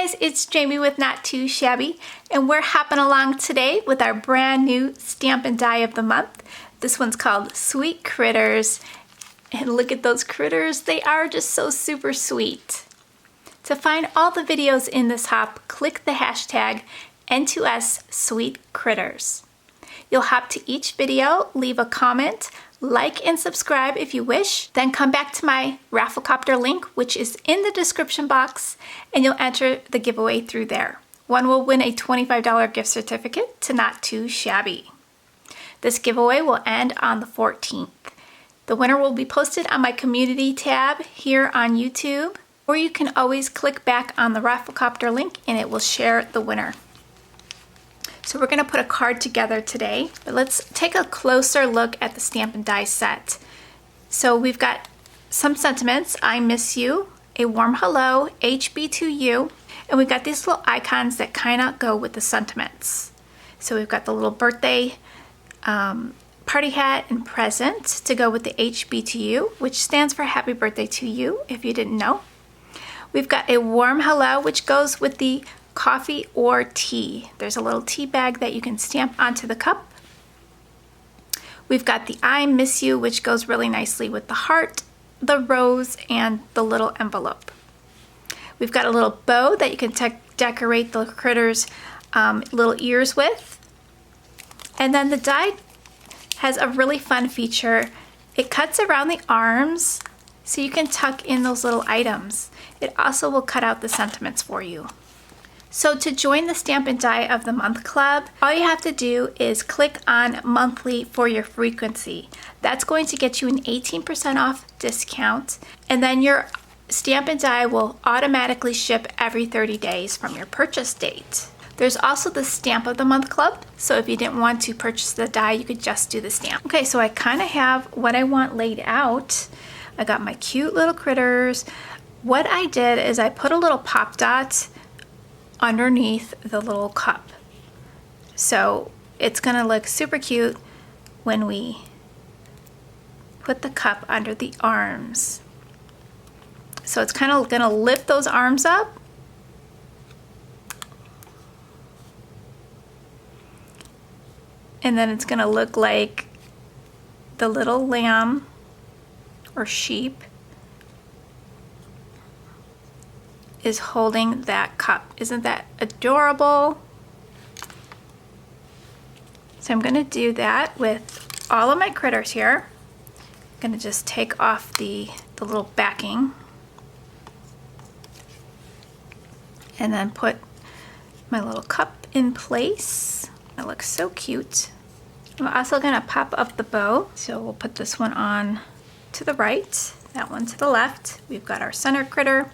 guys, it's Jamie with Not Too Shabby, and we're hopping along today with our brand new Stampin' Die of the month. This one's called Sweet Critters, and look at those critters. They are just so super sweet. To find all the videos in this hop, click the hashtag N2S Sweet Critters. You'll hop to each video, leave a comment, like and subscribe if you wish, then come back to my Rafflecopter link, which is in the description box, and you'll enter the giveaway through there. One will win a $25 gift certificate to Not Too Shabby. This giveaway will end on the 14th. The winner will be posted on my community tab here on YouTube, or you can always click back on the Rafflecopter link and it will share the winner. So we're going to put a card together today, but let's take a closer look at the Stampin' Die set. So we've got some sentiments: I miss you, a warm hello, HB to you, and we've got these little icons that kind of go with the sentiments. So we've got the little birthday party hat and present to go with the HB to you, which stands for happy birthday to you, if you didn't know. We've got a warm hello, which goes with the coffee or tea. There's a little tea bag that you can stamp onto the cup. We've got the I miss you, which goes really nicely with the heart, the rose, and the little envelope. We've got a little bow that you can decorate the critters' little ears with. And then the die has a really fun feature. It cuts around the arms so you can tuck in those little items. It also will cut out the sentiments for you. So to join the Stampin' Die of the Month Club, all you have to do is click on monthly for your frequency. That's going to get you an 18% off discount, and then your Stampin' Die will automatically ship every 30 days from your purchase date. There's also the Stamp of the Month Club, so if you didn't want to purchase the die, you could just do the stamp. Okay, so I kind of have what I want laid out. I got my cute little critters. What I did is I put a little pop dot underneath the little cup. So it's gonna look super cute when we put the cup under the arms. So it's kind of gonna lift those arms up. And then it's gonna look like the little lamb or sheep is holding that cup. Isn't that adorable? So I'm gonna do that with all of my critters here. I'm gonna just take off the little backing and then put my little cup in place. It looks so cute. I'm also gonna pop up the bow. So we'll put this one on to the right, that one to the left. We've got our center critter.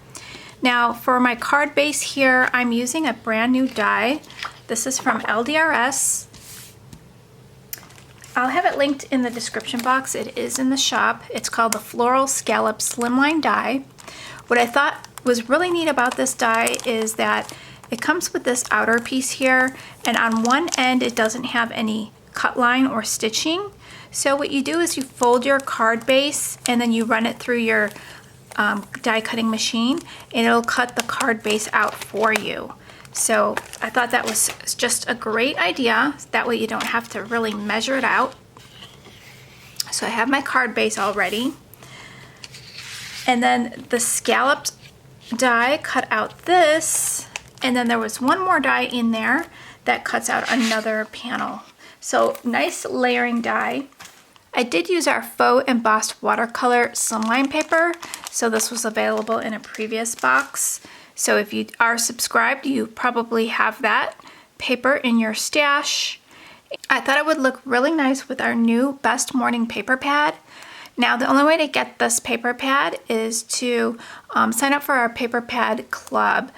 Now for my card base here, I'm using a brand new die. This is from LDRS. I'll have it linked in the description box. It is in the shop. It's called the Floral Scallop Slimline Die. What I thought was really neat about this die is that it comes with this outer piece here, and on one end it doesn't have any cut line or stitching. So what you do is you fold your card base and then you run it through your die cutting machine, and it'll cut the card base out for you. So I thought that was just a great idea. That way you don't have to really measure it out. So I have my card base already. And then the scalloped die cut out this, and then there was one more die in there that cuts out another panel. So nice layering die. I did use our faux embossed watercolor slimline paper, so this was available in a previous box. So if you are subscribed, you probably have that paper in your stash. I thought it would look really nice with our new Best Morning paper pad. Now the only way to get this paper pad is to sign up for our paper pad club.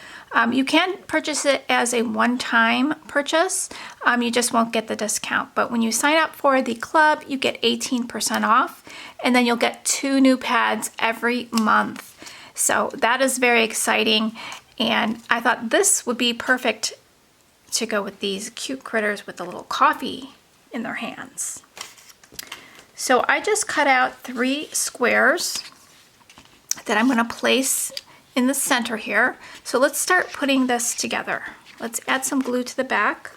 You can purchase it as a one-time purchase. You just won't get the discount. But when you sign up for the club, you get 18% off, and then you'll get 2 new pads every month. So that is very exciting, and I thought this would be perfect to go with these cute critters with a little coffee in their hands. So I just cut out 3 squares that I'm going to place in the center here. So let's start putting this together. Let's add some glue to the back.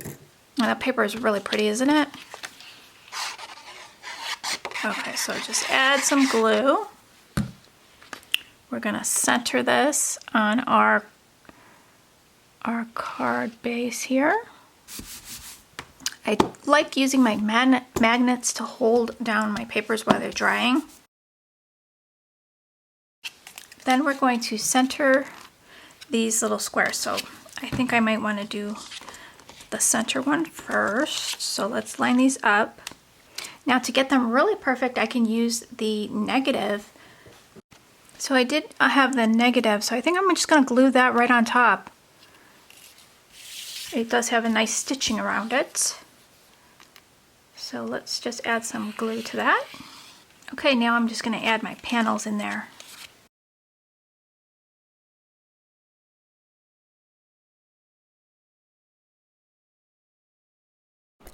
And that paper is really pretty, isn't it? Okay, so just add some glue. We're gonna center this on our card base here. I like using my magnets to hold down my papers while they're drying. Then we're going to center these little squares. So I think I might want to do the center one first. So let's line these up. Now to get them really perfect, I can use the negative. So I did have the negative, so I think I'm just going to glue that right on top. It does have a nice stitching around it. So let's just add some glue to that. Okay, now I'm just going to add my panels in there.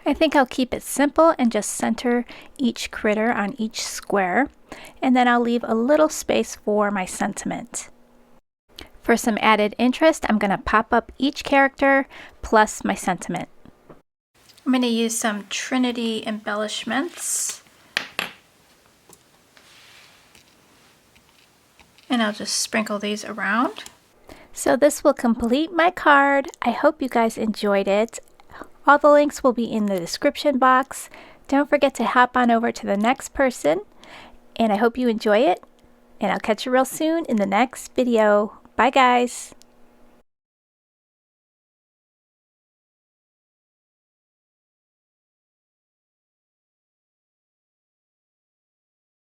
I think I'll keep it simple and just center each critter on each square, and then I'll leave a little space for my sentiment. For some added interest, I'm going to pop up each character plus my sentiment. I'm going to use some Trinity embellishments, and I'll just sprinkle these around. So this will complete my card. I hope you guys enjoyed it. All the links will be in the description box. Don't forget to hop on over to the next person, and I hope you enjoy it, and I'll catch you real soon in the next video. Bye guys!